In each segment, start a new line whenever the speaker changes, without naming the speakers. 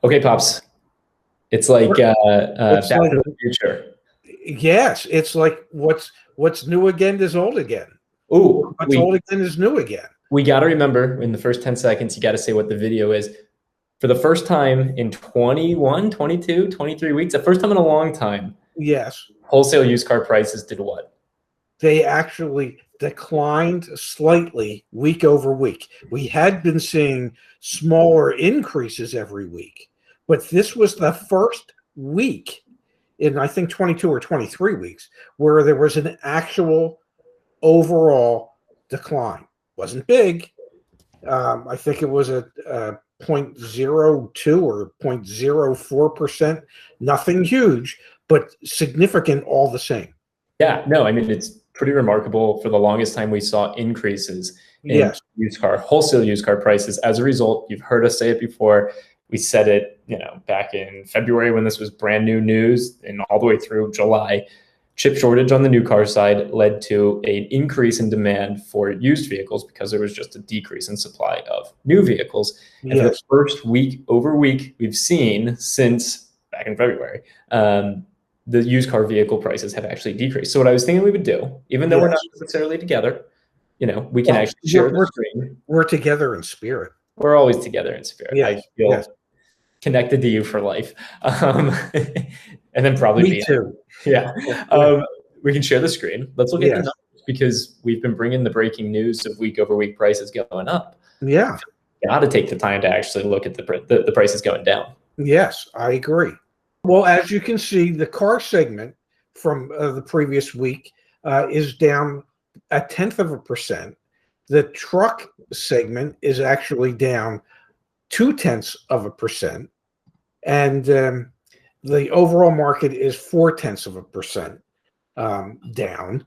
Okay, Pops. It's like
It's
Back
like,
to the Future.
yes, it's like what's new again is old again.
Ooh,
What's
we
old again is new again.
we got to remember in the first 10 seconds, you got to say what the video is. For the first time in 21, 22, 23 weeks, the first time in a long time,
Yes,
wholesale used car prices did what?
they actually declined slightly week over week. We had been seeing smaller increases every week, but this was the first week in I think 22 or 23 weeks where there was an actual overall decline. Wasn't big. I think it was a 0.02 or 0.04%. Nothing huge, but significant all the same.
Yeah, no, I mean, it's pretty remarkable. For the longest time, we saw increases in
Yes,
wholesale used car prices. As a result, you've heard us say it before. We said it, back in February when this was brand new news, and all the way through July. Chip shortage on the new car side led to an increase in demand for used vehicles because there was just a decrease in supply of new vehicles. And for the
yes,
first week over week, we've seen since back in February, the used car vehicle prices have actually decreased. So what I was thinking we would do, even though we're not
yes.
necessarily together, we can
Well,
actually share the screen.
we're together in spirit.
We're always together in spirit. I
Yes,
feel
yes.
connected to you for life. Um, and then probably
Me
be,
too.
yeah.
Yeah,
We can share the screen. Let's look at the
yes,
numbers because we've been bringing the breaking news of week over week prices going up.
yeah,
Got to take the time to actually look at the prices going down.
yes. I agree. Well, as you can see, the car segment from the previous week is down 0.1%. The truck segment is actually down 0.2%, and the overall market is 0.4% down.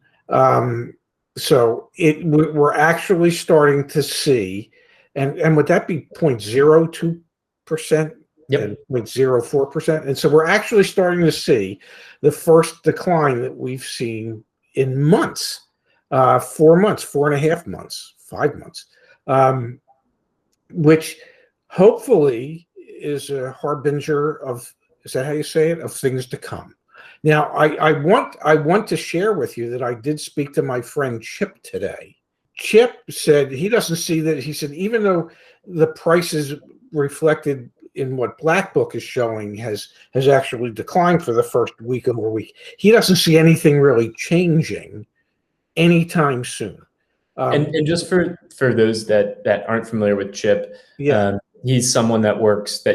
So we're actually starting to see, and would that be 0.02% and
Yep.
0.04%? And so we're actually starting to see the first decline that we've seen in months, 4 months, 4.5 months, 5 months, which hopefully is a harbinger of, is that how you say it, of things to come. Now, I want to share with you that I did speak to my friend Chip today. Chip said he doesn't see that. He said even though the prices reflected in what Black Book is showing has actually declined for the first week over week, he doesn't see anything really changing anytime soon.
And just for those that aren't familiar with Chip,
Yeah,
he's someone that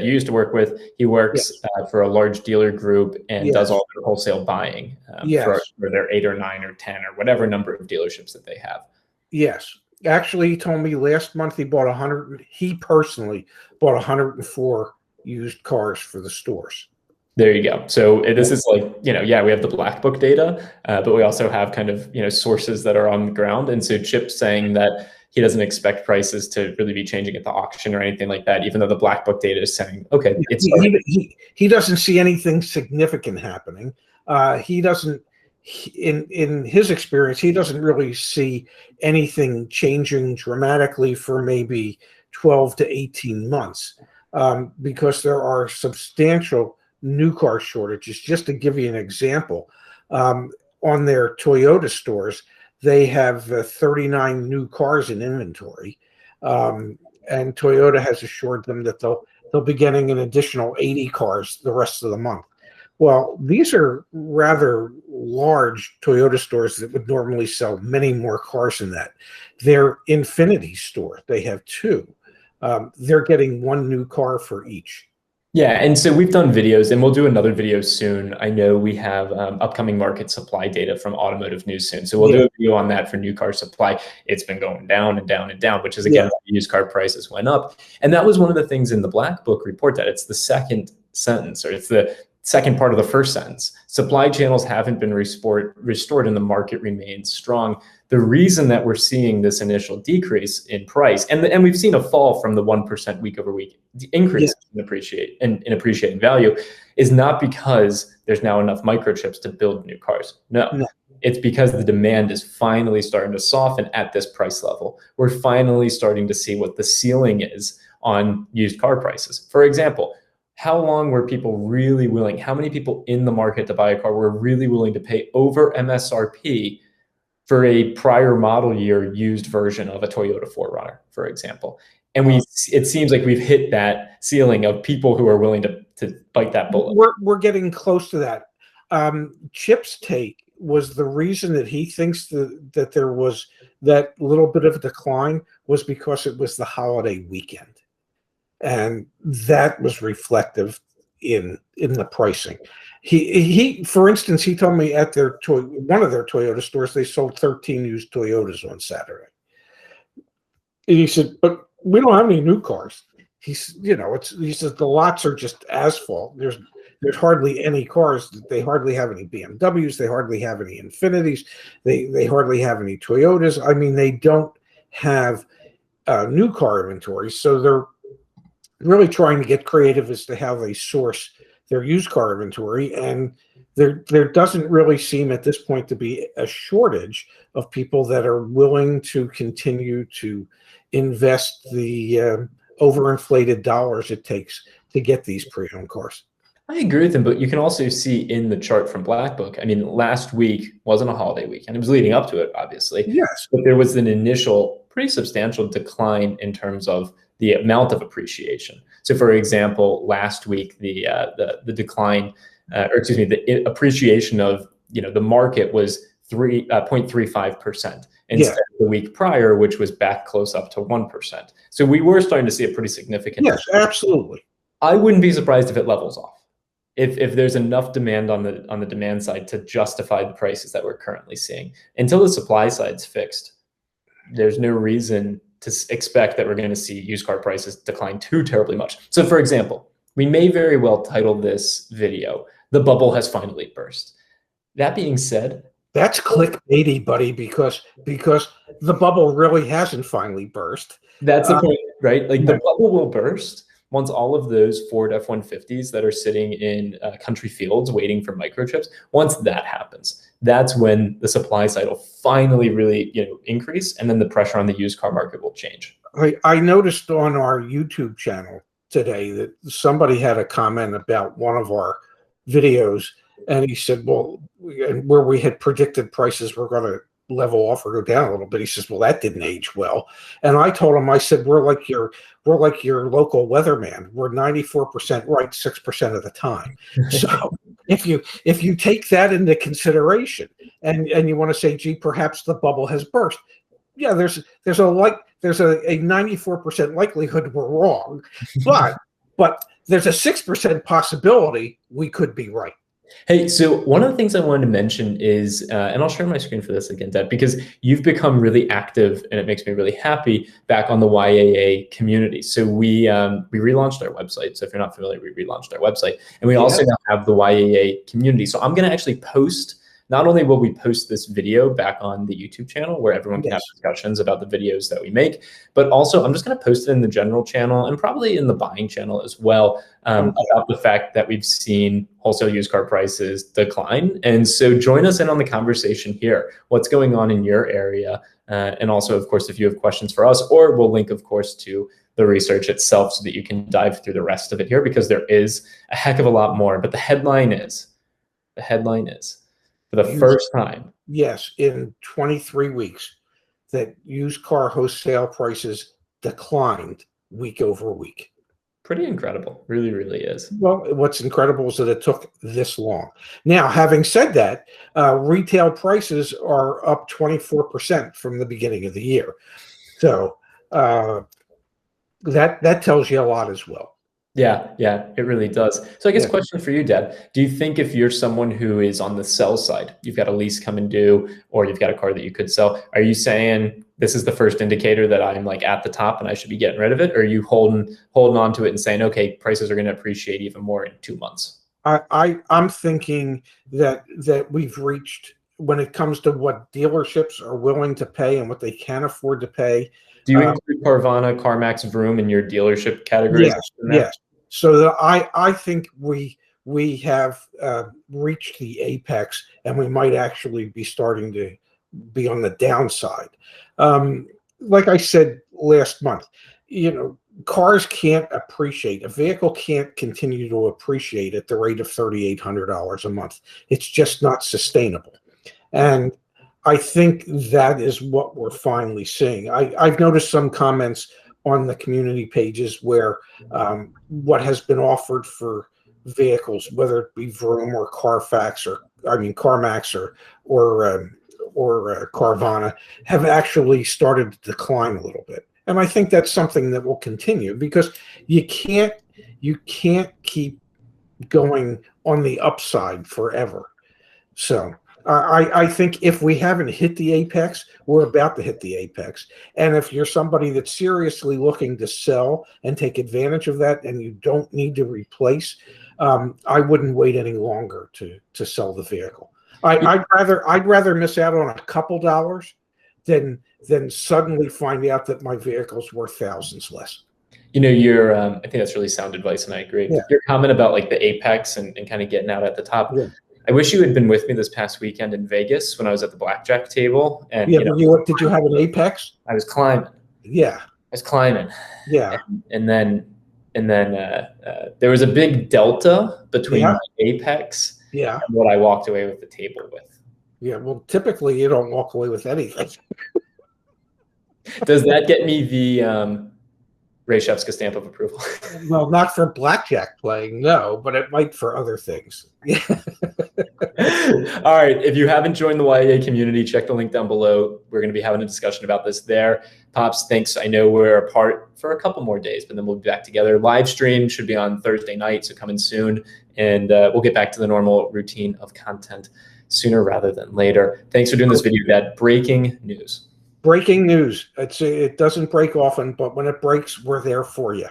you used to work with. He works
yes,
for a large dealer group and does
yes,
all their wholesale buying
yes.
for their 8 or 9 or 10 or whatever number of dealerships that they have.
Yes. Actually, he told me last month he bought 100. He personally bought 104 used cars for the stores.
There you go. So
Yeah.
this is like, yeah, we have the Black Book data, but we also have kind of, sources that are on the ground. And so Chip's saying that he doesn't expect prices to really be changing at the auction or anything like that, even though the Black Book data is saying, okay, it's starting.
He doesn't see anything significant happening. He doesn't, in his experience, he doesn't really see anything changing dramatically for maybe 12 to 18 months, because there are substantial new car shortages. Just to give you an example, on their Toyota stores, they have 39 new cars in inventory, and Toyota has assured them that they'll be getting an additional 80 cars the rest of the month. Well, these are rather large Toyota stores that would normally sell many more cars than that. Their Infinity store, they have two. They're getting one new car for each.
Yeah, and so we've done videos, and we'll do another video soon. I know we have upcoming market supply data from Automotive News soon, so we'll
Yeah,
do a video on that for new car supply. It's been going down and down and down, which is again
yeah,
why used car prices went up. And that was one of the things in the Black Book report, that it's the second sentence, or it's the second part of the first sentence. Supply channels haven't been restored, and the market remains strong. The reason that we're seeing this initial decrease in price, and we've seen a fall from the 1% week over week
yeah,
increase in appreciating value, is not because there's now enough microchips to build new cars. No,
no,
it's because the demand is finally starting to soften at this price level. We're finally starting to see what the ceiling is on used car prices. For example, how long were people really willing? How many people in the market to buy a car were really willing to pay over MSRP for a prior model year used version of a Toyota 4Runner, for example? And it seems like we've hit that ceiling of people who are willing to bite that bullet.
We're getting close to that. Chip's take was the reason that he thinks that there was that little bit of a decline was because it was the holiday weekend. And that was reflective in the pricing. He for instance, he told me at one of their Toyota stores, they sold 13 used Toyotas on Saturday. And he said, but we don't have any new cars. He says the lots are just asphalt. There's hardly any cars. They hardly have any BMWs. They hardly have any Infinitis. They hardly have any Toyotas. I mean, they don't have new car inventory. So they're really trying to get creative as to how they source their used car inventory. And there doesn't really seem at this point to be a shortage of people that are willing to continue to invest the overinflated dollars it takes to get these pre-owned cars.
I agree with him, but you can also see in the chart from Black Book, I mean, last week wasn't a holiday weekend. It was leading up to it, obviously.
Yes.
But there was an initial pretty substantial decline in terms of the amount of appreciation. So for example, last week, the decline, the appreciation of, the market was 0.35%. Instead of the week prior, which was back close up to 1%. So we were starting to see a pretty significant.
Yes, absolutely.
I wouldn't be surprised if it levels off. If there's enough demand on the demand side to justify the prices that we're currently seeing. Until the supply side's fixed, there's no reason to expect that we're going to see used car prices decline too terribly much. So for example, we may very well title this video, "The Bubble Has Finally Burst." That being said,
that's clickbaity, buddy, because the bubble really hasn't finally burst.
That's the point, right? Like the bubble will burst once all of those Ford F-150s that are sitting in country fields waiting for microchips, once that happens, that's when the supply side will finally really increase, and then the pressure on the used car market will change.
I noticed on our YouTube channel today that somebody had a comment about one of our videos, and he said, well, where we had predicted prices were going to level off or go down a little bit. He says, well, that didn't age well. And I told him, I said, we're like your local weatherman. We're 94% right 6% of the time. So if you take that into consideration and you want to say, gee, perhaps the bubble has burst. Yeah, there's a 94% likelihood we're wrong, but there's a 6% possibility we could be right.
Hey, so one of the things I wanted to mention is, and I'll share my screen for this again, Deb, because you've become really active and it makes me really happy back on the YAA community. So we relaunched our website. So if you're not familiar, we relaunched our website, and we also now have the YAA community. So I'm going to actually post. Not only will we post this video back on the YouTube channel where everyone can have discussions about the videos that we make, but also I'm just going to post it in the general channel and probably in the buying channel as well about the fact that we've seen wholesale used car prices decline. And so join us in on the conversation here. What's going on in your area? And also, of course, if you have questions for us, or we'll link, of course, to the research itself so that you can dive through the rest of it here, because there is a heck of a lot more. But the headline is, for the first time,
yes, in 23 weeks, that used car wholesale prices declined week over week.
Pretty incredible. Really, really is.
Well, what's incredible is that it took this long. Now, having said that, retail prices are up 24% from the beginning of the year. So that tells you a lot as well.
Yeah, it really does. So I guess question for you, Deb, do you think if you're someone who is on the sell side, you've got a lease coming due, or you've got a car that you could sell, are you saying this is the first indicator that I'm like at the top and I should be getting rid of it? Or are you holding on to it and saying, okay, prices are going to appreciate even more in 2 months?
I'm thinking that we've reached, when it comes to what dealerships are willing to pay and what they can afford to pay.
Do you include Carvana, CarMax, Vroom in your dealership categories?
Yes. So that I think we have reached the apex, and we might actually be starting to be on the downside. Like I said last month, cars can't appreciate. A vehicle can't continue to appreciate at the rate of $3,800 a month. It's just not sustainable. And I think that is what we're finally seeing. I've noticed some comments on the community pages where what has been offered for vehicles, whether it be Vroom or Carfax or CarMax or Carvana, have actually started to decline a little bit. And I think that's something that will continue, because you can't keep going on the upside forever. So I think if we haven't hit the apex, we're about to hit the apex. And if you're somebody that's seriously looking to sell and take advantage of that, and you don't need to replace, I wouldn't wait any longer to sell the vehicle. I'd rather miss out on a couple dollars than suddenly find out that my vehicle's worth thousands less.
You know, I think that's really sound advice, and I agree.
Yeah.
Your comment about like the apex and kind of getting out at the top. Yeah. I wish you had been with me this past weekend in Vegas when I was at the blackjack table. And
yeah, did you have an apex?
I was climbing.
Yeah,
I was climbing.
Yeah,
and then there was a big delta between my apex and what I walked away with the table with.
Yeah, well, typically you don't walk away with anything.
Does that get me the Ray Shevska stamp of approval?
Well, not for blackjack playing, no, but it might for other things. Yeah.
All right. If you haven't joined the YAA community, check the link down below. We're going to be having a discussion about this there. Pops, thanks. I know we're apart for a couple more days, but then we'll be back together. Live stream should be on Thursday night, so coming soon. And we'll get back to the normal routine of content sooner rather than later. Thanks for doing this video, Dad. Breaking news.
Breaking news. It doesn't break often, but when it breaks, we're there for you.